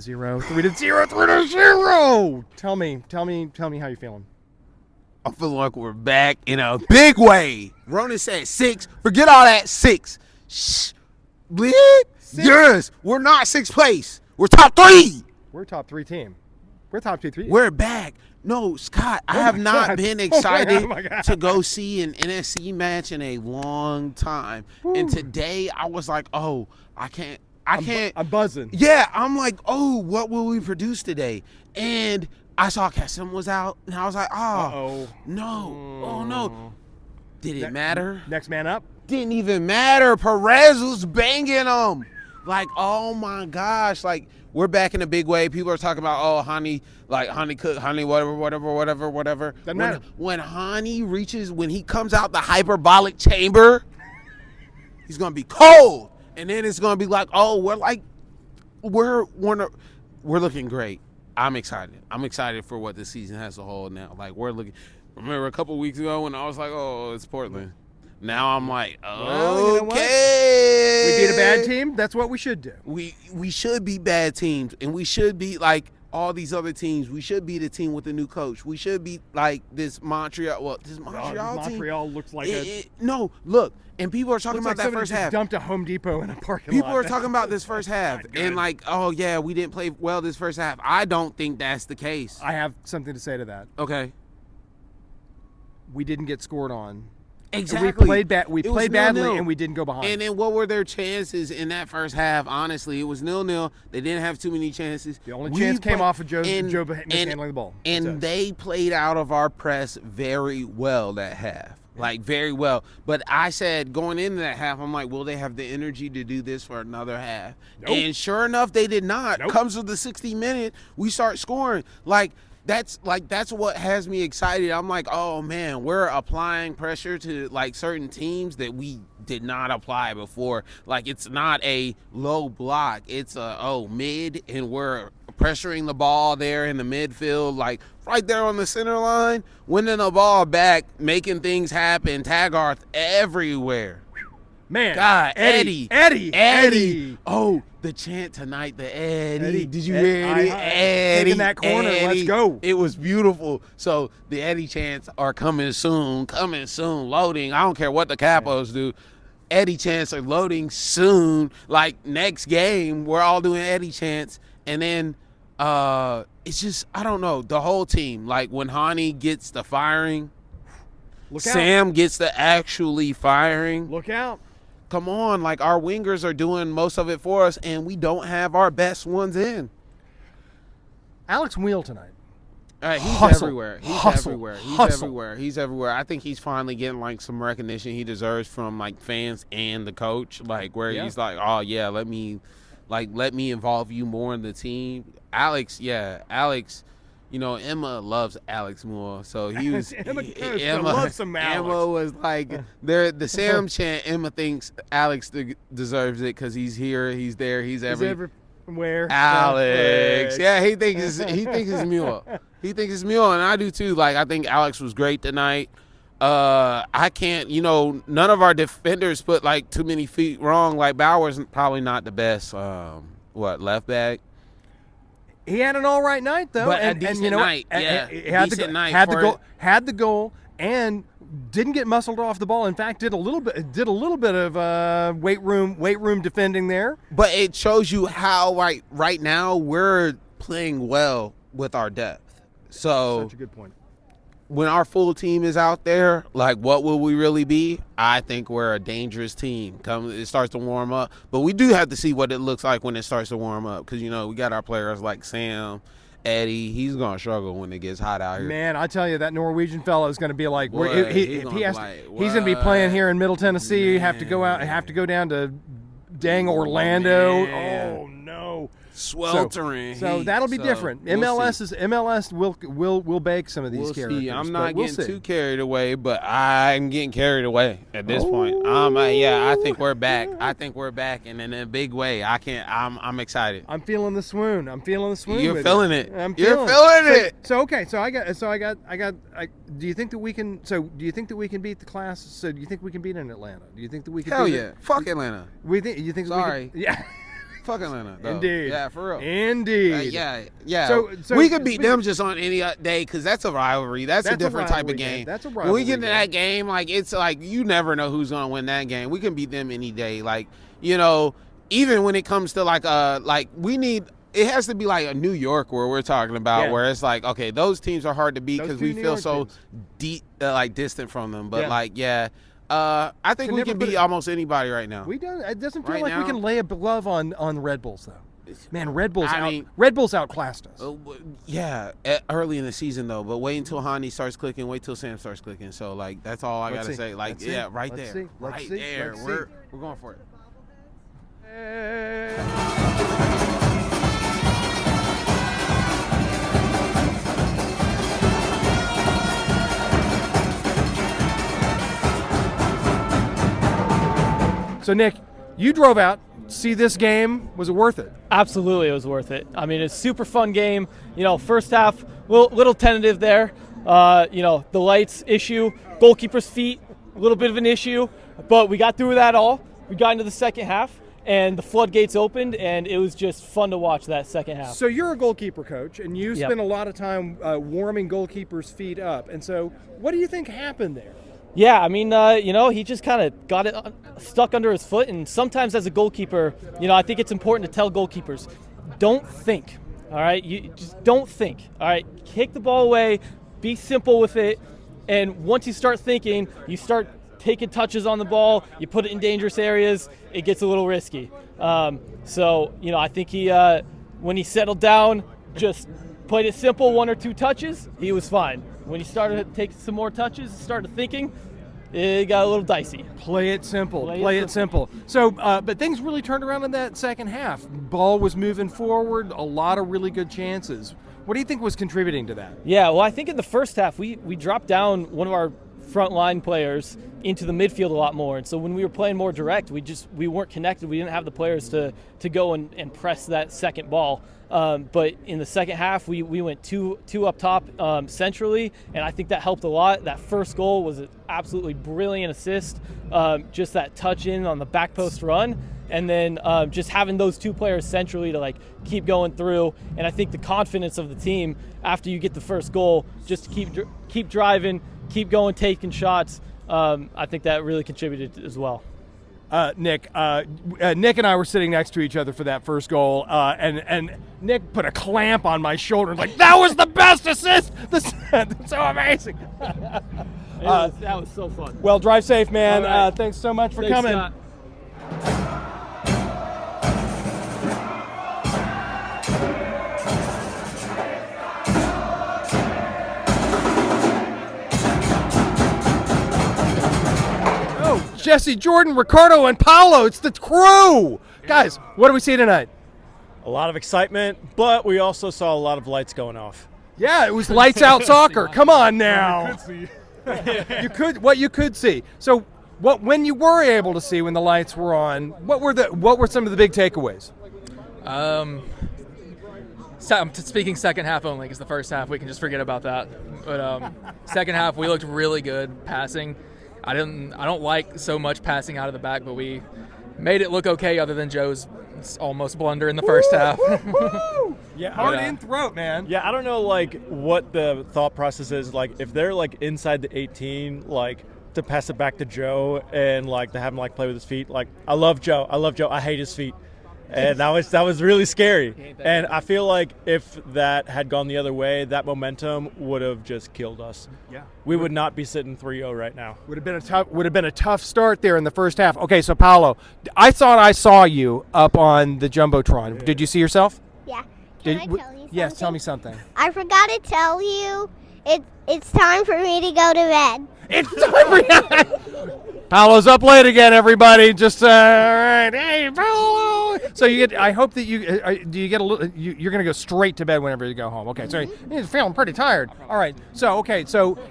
3-0. 3-0. 3-0. Tell me how you're feeling. I'm feeling like we're back in a big way. Ronan said 6. Forget all that 6. Shh. Bleep. Yes. We're not 6th place. We're top 3. We're a top 3 team. We're top 2, 3. We're back. No, Scott, I have not been excited God. to go see an NSC match in a long time. Woo. And today I was like, oh, I can't. I'm buzzing. Yeah, I'm like, oh, what will we produce today? And I saw Kassim was out, and I was like, oh no. Did it matter? Next man up? Didn't even matter. Perez was banging them. Like, oh my gosh. Like, we're back in a big way. People are talking about, oh, Hani, like, Hani cook, Hani, whatever. Doesn't matter. When Hani reaches, when he comes out the hyperbolic chamber, he's going to be cold. And then it's going to be like, oh, we're looking great. I'm excited. I'm excited for what this season has to hold now. Like, remember a couple weeks ago when I was like, oh, it's Portland. Now I'm like, okay. We beat a bad team. That's what we should do. We should be bad teams, and we should be like all these other teams. We should be the team with the new coach. We should be like this Montreal. Well, this Montreal team. Montreal looks like no, look, and people are talking about that first half. Dumped a Home Depot in a parking lot. People are talking talking about this first half, and like, oh yeah, we didn't play well this first half. I don't think that's the case. I have something to say to that. Okay. We didn't get scored on. Exactly. And we played badly, 0-0. and we didn't go behind. And then what were their chances in that first half? Honestly, it was 0-0. They didn't have too many chances. The only chance came off of Joe mishandling the ball. And they played out of our press very well that half. Like, very well. But I said, going into that half, I'm like, will they have the energy to do this for another half? Nope. And sure enough, they did not. Nope. Comes with the 60-minute, we start scoring. That's what has me excited. I'm like, oh man, we're applying pressure to like certain teams that we did not apply before. Like, it's not a low block, it's a mid, and we're pressuring the ball there in the midfield, like right there on the center line, winning the ball back, making things happen. Tagarth everywhere. Man, God, Eddie. Oh, the chant tonight, the Eddie. Did you hear it? Eddie. In that corner, let's go. It was beautiful. So the Eddie chants are coming soon, loading. I don't care what the Capos do. Eddie chants are loading soon. Like, next game, we're all doing Eddie chants. And then it's just, I don't know, the whole team. Like, when Hani gets the firing, Sam gets the actually firing. Look out. Come on, like, our wingers are doing most of it for us, and we don't have our best ones in. Alex Wheel tonight. He's everywhere. He's everywhere. I think he's finally getting like some recognition he deserves from like fans and the coach. Like, where he's like, oh yeah, let me involve you more in the team. Alex. You know, Emma loves Alex more, so he was. Emma loves some Alex. Emma was like, the Sam chant. Emma thinks Alex deserves it because he's here, he's there, he's everywhere. Alex, yeah, he thinks it's Mule. He thinks it's Mule, and I do too. Like, I think Alex was great tonight. I can't, none of our defenders put like too many feet wrong. Like, Bauer's probably not the best. Left back. He had an all right night though, but a decent night. He had the goal, and didn't get muscled off the ball. In fact, did a little bit of weight room defending there. But it shows you how right now we're playing well with our depth. So such a good point. When our full team is out there, like, what will we really be? I think we're a dangerous team. It starts to warm up. But we do have to see what it looks like when it starts to warm up, because, we got our players like Sam, Eddie. He's going to struggle when it gets hot out here. Man, I tell you, that Norwegian fellow is going to be like, he's going to be playing here in Middle Tennessee. Have to go down to dang Orlando. Man. Oh, no. Sweltering. So that'll be different. MLS will bake some of these characters. See. I'm not getting too carried away, but I'm getting carried away at this point. I think we're back. And in a big way. I'm excited. I'm feeling the swoon. You're feeling it. You're feeling it. So do you think that we can beat the Class? So do you think we can beat in Atlanta? Do you think that we can? Hell yeah. Fuck Atlanta. You think? Sorry. Yeah. Fuck Atlanta. Though. Indeed. Yeah, for real. Indeed. Yeah. So we could beat them just on any day because that's a rivalry. That's a different type of game. That's a rivalry. When we get into that game, like it's like you never know who's gonna win that game. We can beat them any day. Like even when it comes to like we need. It has to be like a New York where we're talking about where it's like, okay, those teams are hard to beat because we feel so distant from them. But I think we can beat almost anybody right now. It doesn't feel like we can lay a glove on Red Bulls though. Man, Red Bulls outclassed us. Early in the season though. But wait until Hani starts clicking. Wait till Sam starts clicking. So like that's all I gotta say. Like right there. We're going for it. So, Nick, you drove out. See this game. Was it worth it? Absolutely, it was worth it. I mean, it's a super fun game. First half, little tentative there. The lights issue, goalkeeper's feet, a little bit of an issue. But we got through that all. We got into the second half, and the floodgates opened, and it was just fun to watch that second half. So you're a goalkeeper coach, and you spend a lot of time warming goalkeepers' feet up. And so what do you think happened there? Yeah, I mean, he just kind of got it stuck under his foot. And sometimes as a goalkeeper, I think it's important to tell goalkeepers, don't think, all right? You just don't think, all right? Kick the ball away, be simple with it. And once you start thinking, you start taking touches on the ball, you put it in dangerous areas, it gets a little risky. I think he, when he settled down, just played it simple, 1 or 2 touches, he was fine. When he started to take some more touches, started thinking, it got a little dicey. Play it simple. Play it simple. So, but things really turned around in that second half. Ball was moving forward, a lot of really good chances. What do you think was contributing to that? Yeah, well, I think in the first half, we dropped down one of our front line players into the midfield a lot more. And so when we were playing more direct, we weren't connected. We didn't have the players to go and press that second ball. But in the second half, we went two up top centrally, and I think that helped a lot. That first goal was an absolutely brilliant assist, just that touch in on the back post run, and then just having those 2 players centrally to keep going through. And I think the confidence of the team after you get the first goal, just to keep driving, keep going, taking shots. I think that really contributed as well. Nick and I were sitting next to each other for that first goal, and Nick put a clamp on my shoulder and that was the best assist. That's so amazing. That was so fun. Well, drive safe, man. Right. Thanks so much for Thanks, coming. Scott. Jesse, Jordan, Ricardo, and Paolo. It's the crew. Guys, what do we see tonight? A lot of excitement, but we also saw a lot of lights going off. Yeah, it was lights out soccer. Come on now. What you could see. So, when you were able to see when the lights were on, what were some of the big takeaways? I'm speaking second half only because the first half we can just forget about that. But second half we looked really good passing. I don't like so much passing out of the back, but we made it look okay other than Joe's almost blunder in the first half. Yeah, heart in throat, man. Yeah, I don't know what the thought process is if they're inside the 18 to pass it back to Joe and to have him play with his feet. I love Joe. I hate his feet. And that was really scary. And I feel like if that had gone the other way, that momentum would have just killed us. Yeah. We would not be sitting 3-0 right now. Would have been a tough start there in the first half. Okay, so Paolo, I thought I saw you up on the Jumbotron. Did you see yourself? Yeah. Can I tell you something? Yes, tell me something. I forgot to tell you, it's time for me to go to bed. It's time for Paolo's up late again, everybody. Just all right, hey Paolo. So I hope that do you get a little. You're gonna go straight to bed whenever you go home. Okay, so he's feeling pretty tired. All right, so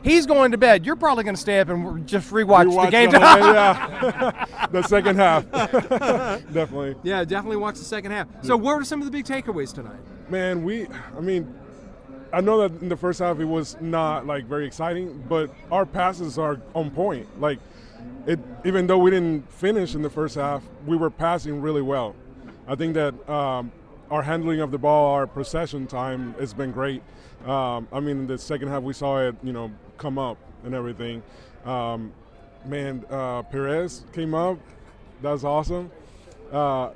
he's going to bed. You're probably gonna stay up and just rewatch the game. The second half, definitely. Yeah, definitely watch the second half. So what were some of the big takeaways tonight? Man, I know that in the first half it was not very exciting, but our passes are on point. Even though we didn't finish in the first half, we were passing really well. I think that our handling of the ball, our possession time has been great. I mean, in the second half we saw it, come up and everything. Perez came up. That's awesome. A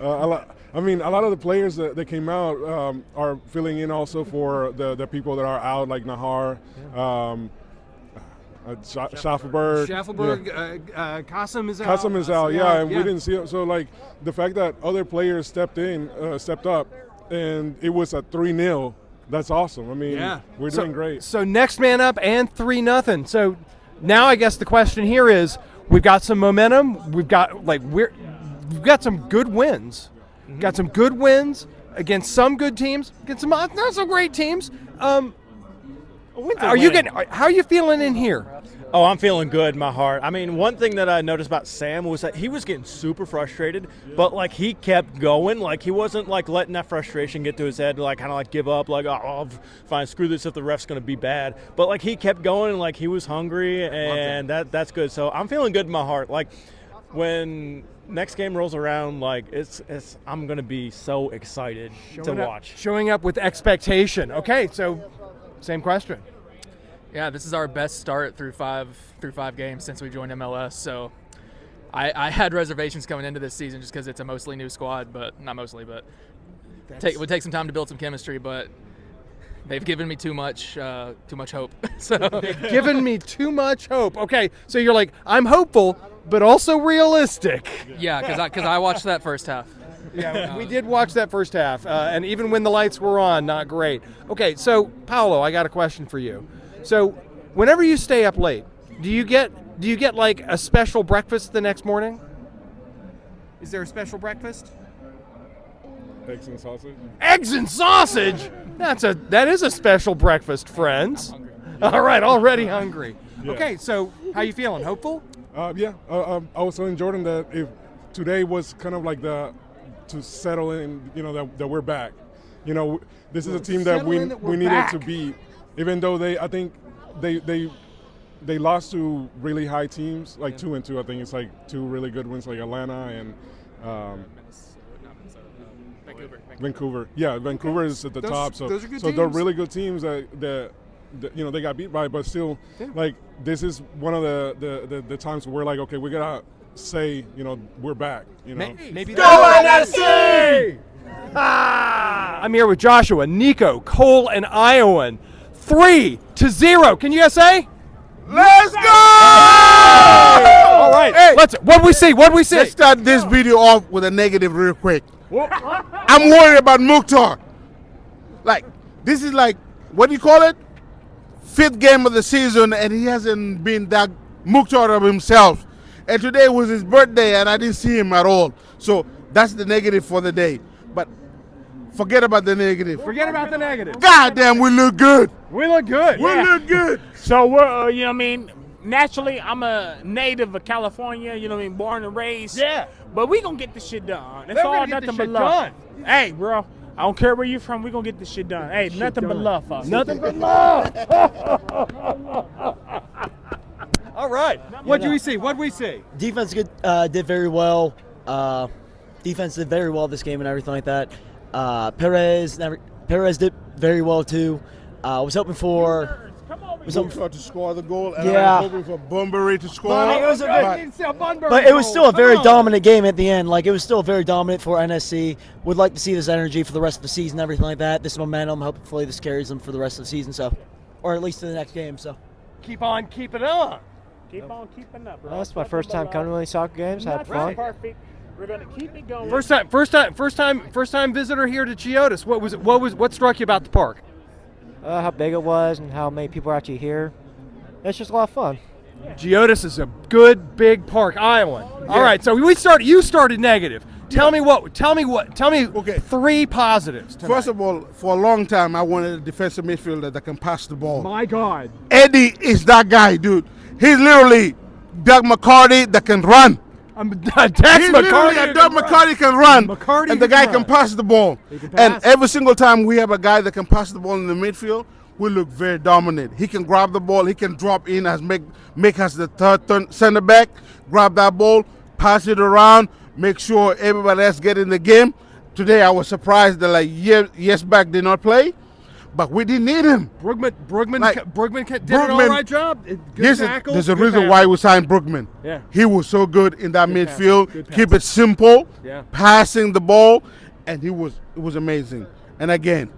lot of the players that came out are filling in also for the people that are out, like Nahar, Schaffelberg. Kasim is out. Kasim is out, and we didn't see it. So, like, the fact that other players stepped up, and it was a 3-0, that's awesome. I mean, we're doing great. So next man up and 3-0. So now I guess the question here is, we've got some momentum. We've got some good wins. Got some good wins against some good teams, against some not so great teams. How are you feeling in here? Oh, I'm feeling good in my heart. I mean, one thing that I noticed about Sam was that he was getting super frustrated, but, like, he kept going. Like, he wasn't, like, letting that frustration get to his head to, like, kind of, like, give up, like, oh, fine, screw this if the ref's going to be bad. But, like, he kept going, and, like, he was hungry, and that's good. So I'm feeling good in my heart. Like, when next game rolls around, like, I'm going to be so excited to watch. Showing up with expectation. Okay, so same question. Yeah, this is our best start through five games since we joined MLS. So I had reservations coming into this season just because it's a mostly new squad, but not mostly, but it would take some time to build some chemistry. But they've given me too much hope. So they've given me too much hope. Okay, so you're like, I'm hopeful, but also realistic. Yeah, because I watched that first half. Yeah, we did watch that first half, and even when the lights were on, not great. Okay, so Paolo, I got a question for you. So, whenever you stay up late, do you get like a special breakfast the next morning? Is there a special breakfast? Eggs and sausage. Eggs and sausage. That is a special breakfast, friends. All right, already hungry. Yeah. Okay, so how you feeling? Hopeful? I was telling Jordan that if today was kind of like to settle in, that we're back. This is a team that we needed to beat. Even though I think they lost to really high teams, like 2-2. I think it's like two really good wins, like Atlanta and Vancouver. Yeah, Vancouver is at the top. So those are good so teams. they're really good teams that they got beat by, but still, like, this is one of the times where we're like, okay, we gotta say, we're back. Maybe go NSC! I'm here with Joshua, Nico, Cole, and Ayuen. 3-0. Can you guys say? Let's go! All right. Hey, what we see? Let's start this video off with a negative real quick. I'm worried about Mukhtar. Like, this is like, what do you call it? 5th game of the season, and he hasn't been that Mukhtar of himself. And today was his birthday, and I didn't see him at all. So that's the negative for the day. But forget about the negative. Forget about the negative. God damn, we look good. We look good. We look good. So we're, naturally, I'm a native of California, born and raised. Yeah. But we gonna get this shit done. It's They're all gonna get nothing this but shit love. done. Hey, bro, I don't care where you from. We gonna get this shit done. Hey, nothing but love, us. Nothing but love. All right. What do we see? Defense did very well. Defense did very well this game and everything like that. Perez did very well too. Was hoping for Mukhtar to score the goal, and Yeah. I was hoping for Bunbury to score. But it was a bit- but But it was still a very dominant game at the end. Like, it was still very dominant for NSC. Would like to see this energy for the rest of the season, everything like that. This momentum, hopefully this carries them for the rest of the season, or at least to the next game. So Keep on keeping on. Keep on keeping up, bro. Well, it's my first time coming to any soccer games. Had fun. Perfect. We're gonna keep it going. First time visitor here to Chiodos. What struck you about the park? How big it was and how many people are actually here. It's just a lot of fun. Chiodos is a good big park, Iowa. All right, so you started negative. Tell me 3 positives tonight. First of all, for a long time, I wanted a defensive midfielder that can pass the ball. My God. Eddie is that guy, dude. He's literally Doug McCarty that can run. He's literally a Doug McCarty can run, McCarty and the can guy run. can pass the ball. And every single time we have a guy that can pass the ball in the midfield, we look very dominant. He can grab the ball, he can drop in as make us the third center back, grab that ball, pass it around, make sure everybody else get in the game. Today I was surprised that Yesback did not play, but we didn't need him. Brugman did an all right job. Good tackles. There's a good reason pass. why we signed Brugman. Yeah. He was so good in that Good midfield. pass. Good Keep pass. it simple. Yeah. Passing the ball, and it was amazing. And again,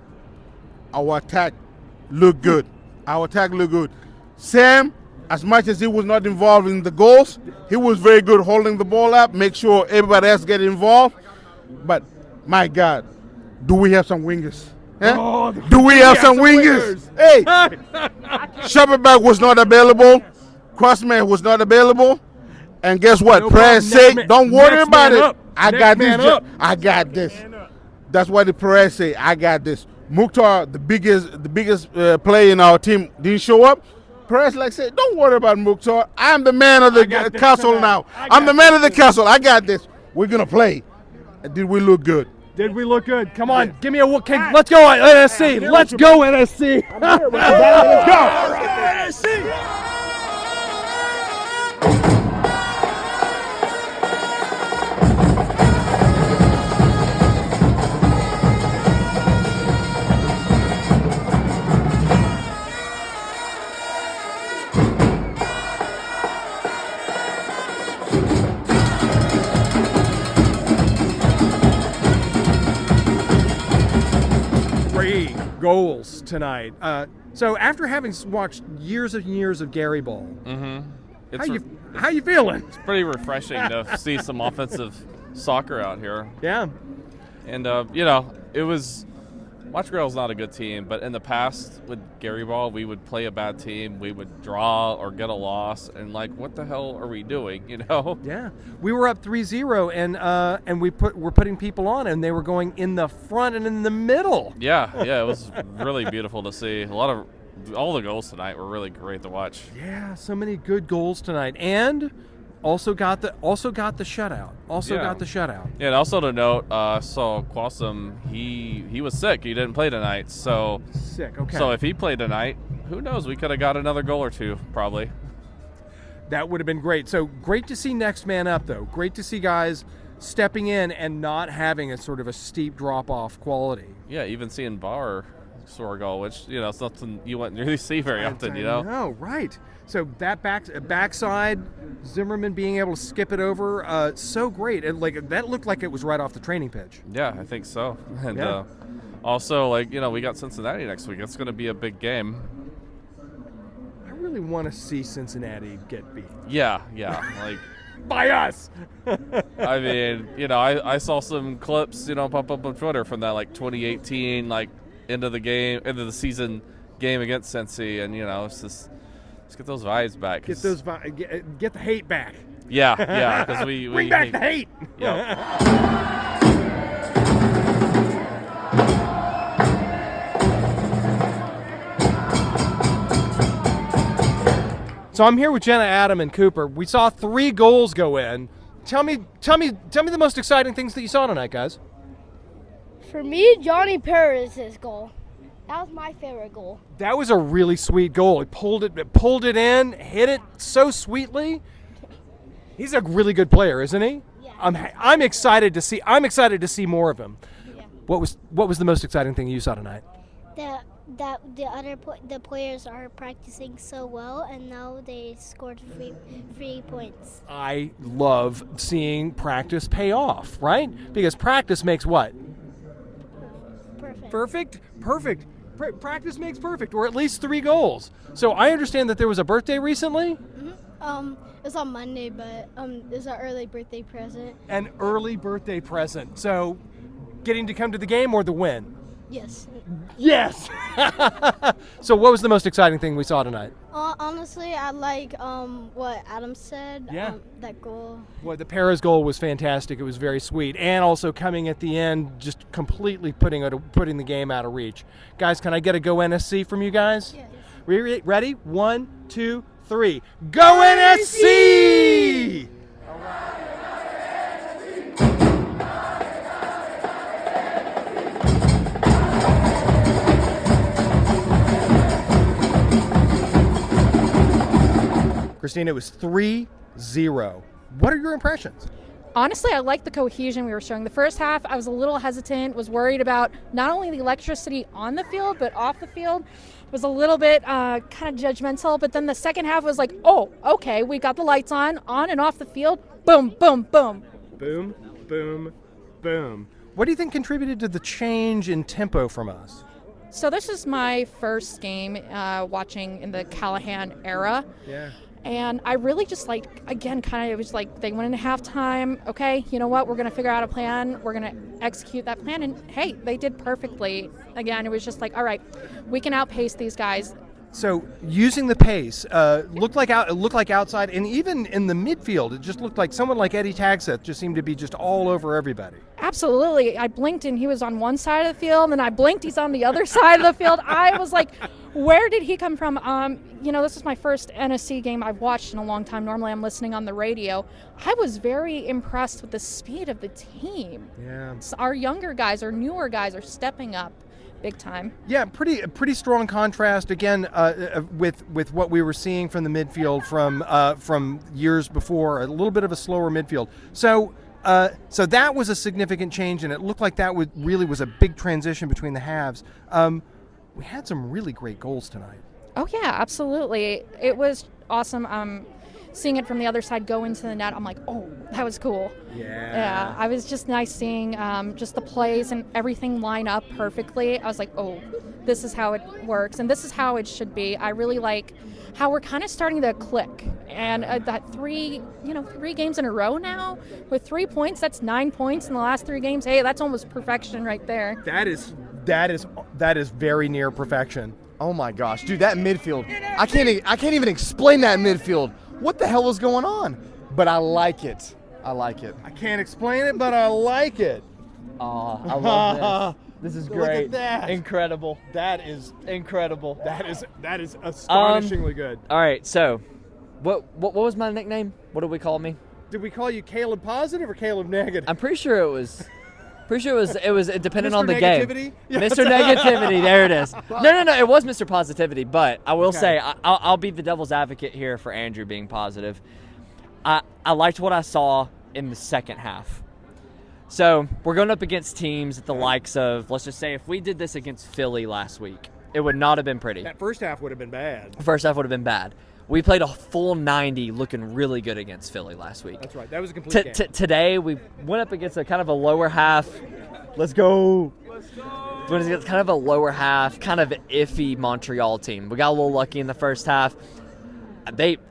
our attack looked good. Sam, as much as he was not involved in the goals, he was very good holding the ball up, make sure everybody else get involved. But my God, do we have some wingers? Eh? Oh, do we have some wingers? Hey, Shepardback was not available. Crossman was not available. And guess what? No Perez problem. said, don't worry Next about man it. up. I Next got man this. up. I got this. That's why the Perez say, I got this. Mukhtar, the biggest player in our team, didn't show up. Perez said, don't worry about Mukhtar. I'm the man of the castle now. I'm the man of the castle. I got this. We're going to play. And did we look good? Did we look good? Come on, give me a look. Let's go, NSC. Let's go, NSC. Let's go. NSC. Goals tonight. So after having watched years and years of Gary Ball, how you feeling? It's pretty refreshing to see some offensive soccer out here. Yeah. And it was Montreal's not a good team, but in the past with Gary Ball, we would play a bad team, we would draw or get a loss, and what the hell are we doing? Yeah, we were up 3-0, and we're putting people on, and they were going in the front and in the middle. Yeah, it was really beautiful to see. All the goals tonight were really great to watch. Yeah, so many good goals tonight, and also got the shutout. Got the shutout. Yeah, and also to note, saw Quasim. He was sick. He didn't play tonight. So sick. Okay. So if he played tonight, who knows? We could have got another goal or two, probably. That would have been great. So great to see next man up, though. Great to see guys stepping in and not having a sort of a steep drop off quality. Yeah, even seeing Bauer score a goal, which is something you wouldn't really see very often. No, right. So that backside, Zimmerman being able to skip it over, so great. And that looked like it was right off the training pitch. Yeah, I think so. And also, we got Cincinnati next week. It's going to be a big game. I really want to see Cincinnati get beat. Yeah. By us. I mean, I saw some clips, pop up on Twitter from that 2018 end of the season game against Cincy, and it's just. Let's get those vibes back. Get the hate back. Yeah, because we bring back the hate. Yep. So I'm here with Jenna, Adam, and Cooper. We saw 3 goals go in. Tell me the most exciting things that you saw tonight, guys. For me, Johnny Perez's goal. That was my favorite goal. That was a really sweet goal. He pulled it in, hit it so sweetly. He's a really good player, isn't he? Yeah. I'm excited to see more of him. Yeah. What was the most exciting thing you saw tonight? The players are practicing so well, and now they scored 3 points. I love seeing practice pay off, right? Because practice makes what? Perfect. Practice makes perfect, or at least 3 goals. So I understand that there was a birthday recently. Mm-hmm. It was on Monday, but it was an early birthday present. An early birthday present. So, getting to come to the game or the win? Yes. Yes. So, what was the most exciting thing we saw tonight? Honestly, I like what Adam said. Yeah. That goal. Well, the Perez goal was fantastic. It was very sweet, and also coming at the end, just completely putting the game out of reach. Guys, can I get a go NSC from you guys? Yes. Ready? 1, 2, 3. Go NSC! Christine, it was 3-0. What are your impressions? honestly, I like the cohesion we were showing. The first half, I was a little hesitant, was worried about not only the electricity on the field, but off the field. Was a little bit kind of judgmental, but then the second half was like, oh, okay, we got the lights on and off the field. Boom, boom, boom. Boom, boom, boom. What do you think contributed to the change in tempo from us? So this is my first game watching in the Callahan era. Yeah. And I really just again, kind of, it was like they went into halftime. Okay, you know what? We're going to figure out a plan. We're going to execute that plan. And hey, they did perfectly. Again, it was just like, all right, we can outpace these guys. So using the pace looked like outside, and even in the midfield, it just looked like someone like Eddie Tagseth just seemed to be just all over everybody. Absolutely. I blinked and he was on one side of the field, and then I blinked, he's on the other side of the field. I was like, where did he come from? This is my first NSC game I've watched in a long time. Normally I'm listening on the radio. I was very impressed with the speed of the team. Yeah. Our younger guys, our newer guys are stepping up big time. Yeah, pretty strong contrast again with what we were seeing from the midfield from years before. A little bit of a slower midfield. So that was a significant change, and it looked like that really was a big transition between the halves. We had some really great goals tonight. Oh yeah, absolutely. It was awesome. Seeing it from the other side go into the net, I'm like, oh, that was cool. Yeah. I was just nice seeing just the plays and everything line up perfectly. I was like, oh, this is how it works, and this is how it should be. I really like how we're kind of starting to click, and that three games in a row now with 3 points. That's 9 points in the last 3 games. Hey, that's almost perfection right there. That is very near perfection. Oh my gosh, dude, that midfield! I can't even explain that midfield. What the hell was going on? But I like it. I can't explain it, but I like it. Oh, I love this. This is great. Look at that. Incredible. That is incredible. That is astonishingly good. All right, so what was my nickname? What did we call me? Did we call you Caleb Positive or Caleb Negative? I'm pretty sure it was it depended Mr. on the Negativity? game. Yeah. Mr. Negativity, there it is. No, it was Mr. Positivity, but I will say I'll be the devil's advocate here for Andrew being positive. I liked what I saw in the second half. So we're going up against teams the likes of, let's just say, if we did this against Philly last week, it would not have been pretty. That first half would have been bad. First half would have been bad. We played a full 90 looking really good against Philly last week. That's right. That was a complete game. Today, we went up against a kind of a lower half. Let's go. Went against kind of a lower half, kind of iffy Montreal team. We got a little lucky in the first half.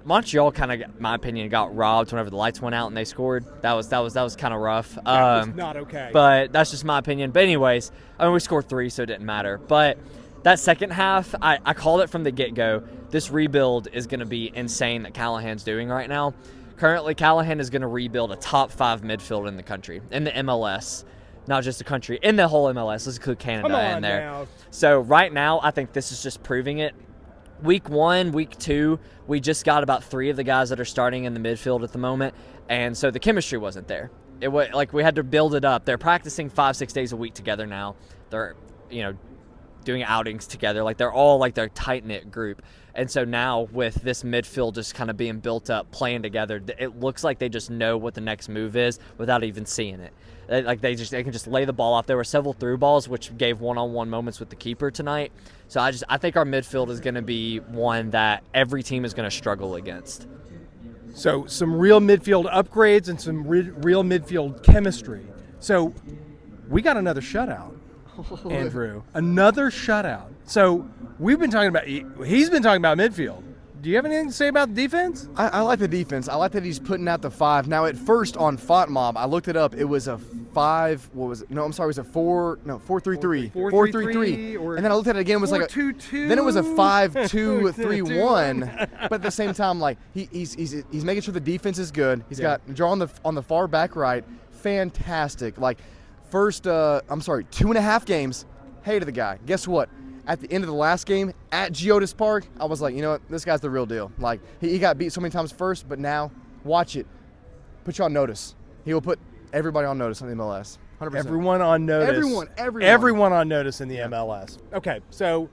Montreal kind of, in my opinion, got robbed whenever the lights went out and they scored. That was kind of rough. That was not okay. But that's just my opinion. But anyways, we scored 3, so it didn't matter. But that second half, I called it from the get-go. This rebuild is going to be insane that Callahan's doing right now. Currently, Callahan is going to rebuild a top 5 midfield in the country, in the MLS. Not just the country, in the whole MLS. Let's include Canada in there. Now. So right now, I think this is just proving it. Week 1, week 2, we just got about 3 of the guys that are starting in the midfield at the moment, and so the chemistry wasn't there. It was like we had to build it up. They're practicing 5-6 days a week together now. They're doing outings together. Like they're all like their tight-knit group. And so now with this midfield just kind of being built up, playing together, it looks like they just know what the next move is without even seeing it. Like they can just lay the ball off. There were several through balls which gave one-on-one moments with the keeper tonight. So I think our midfield is going to be one that every team is going to struggle against. So some real midfield upgrades and some real midfield chemistry. So we got another shutout. Andrew, another shutout. So he's been talking about midfield. Do you have anything to say about the defense? I like the defense. I like that he's putting out the 5. Now, at first on Font Mob, I looked it up. It was a 5. What was it? No, I'm sorry. It was a 4-3-3. 4-3-3. And then I looked at it again. It was 4-2-2. Then it was a 5-2-3-1. But at the same time, like he's making sure the defense is good. He's got draw on the far back right. Fantastic. Like first, 2.5 games. Hated the guy. Guess what? At the end of the last game at Geodis Park, I was like, you know what? This guy's the real deal. Like, he got beat so many times first, but now, watch it. Put you on notice. He will put everybody on notice on the MLS. 100%. Everyone on notice. Everyone on notice in the MLS. Okay, so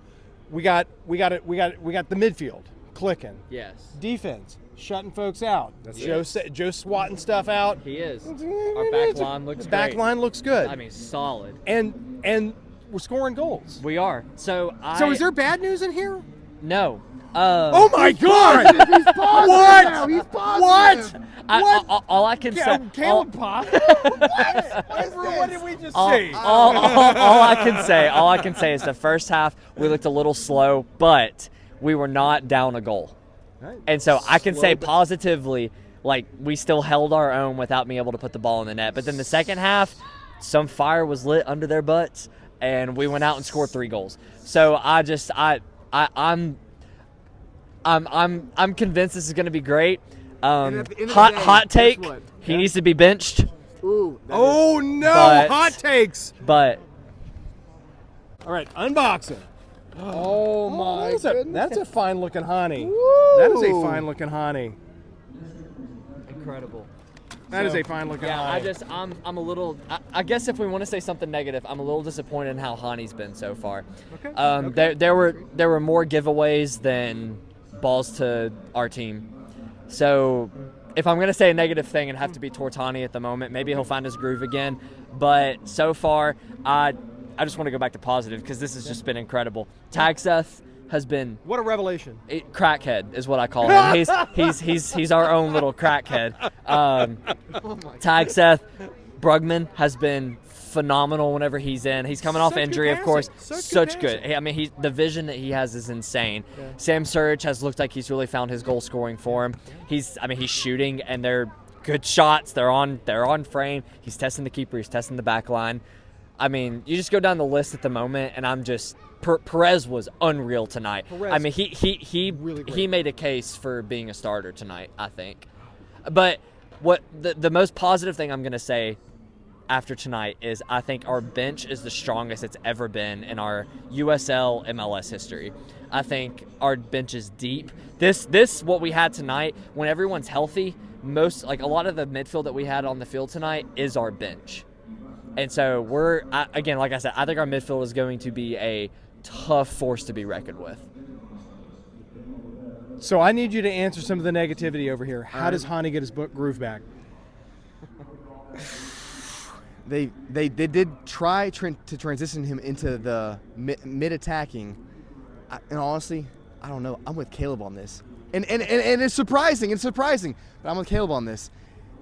we got the midfield. clicking. Yes. Defense, shutting folks out. That's Joe swatting stuff out. He is. Our back line looks The back great. line looks good. I mean, solid. And we're scoring goals. We are. So is there bad news in here? No. Oh my God! He's positive What? now. He's positive. What? All I can say. Caleb positive? What did we just see? All I can say is the first half we looked a little slow, but we were not down a goal. Right. And so I can say Slow, but- positively, like, we still held our own without being able to put the ball in the net. But then the second half, some fire was lit under their butts, and we went out and scored 3 goals. So I'm convinced this is going to be great. at the end of the day, Hot take, guess what? he needs to be benched. Ooh. Oh no! But- Hot takes. But All right, unboxing. Oh my goodness. That's a fine looking honey. That is a fine looking honey. incredible. That is a fine looking Yeah, honey. I'm a little. I guess if we want to say something negative, I'm a little disappointed in how Hani's been so far. Okay. There were more giveaways than balls to our team. So if I'm gonna say a negative thing, it'd have to be towards Hani at the moment. Maybe he'll find his groove again. But so far, I just want to go back to positive because this has just been incredible. Tag Seth has been What a revelation. crackhead is what I call him. He's our own little crackhead. Tag Seth Brugman has been phenomenal whenever he's in. He's coming off Such good injury, of course. passing. Such good. I mean, the vision that he has is insane. Yeah. Sam Surge has looked like he's really found his goal scoring form. He's shooting and they're good shots. They're on frame. He's testing the keeper. He's testing the back line. I mean, you just go down the list at the moment, and I'm just Perez was unreal tonight. Perez, I mean, he really great. he made a case for being a starter tonight, I think. But what the most positive thing I'm gonna say after tonight is I think our bench is the strongest it's ever been in our USL MLS history. I think our bench is deep. This what we had tonight, when everyone's healthy, a lot of the midfield that we had on the field tonight is our bench. And so again, like I said, I think our midfield is going to be a tough force to be reckoned with. So I need you to answer some of the negativity over here. How does Hani get his groove back? They did try to transition him into the mid-attacking. And honestly, I don't know. I'm with Caleb on this. And it's surprising. It's surprising. But I'm with Caleb on this.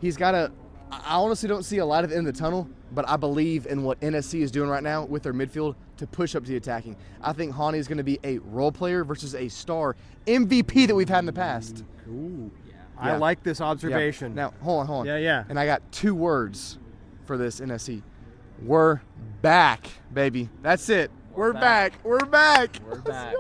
He's got to – I honestly don't see a light at the end of the tunnel, but I believe in what NSC is doing right now with their midfield to push up to the attacking. I think Hani is going to be a role player versus a star MVP that we've had in the past. Ooh. Yeah. I like this observation. Yeah. Now, hold on. Yeah. And I got 2 words for this NSC. We're back, baby. That's it. We're back. We're back. We're back.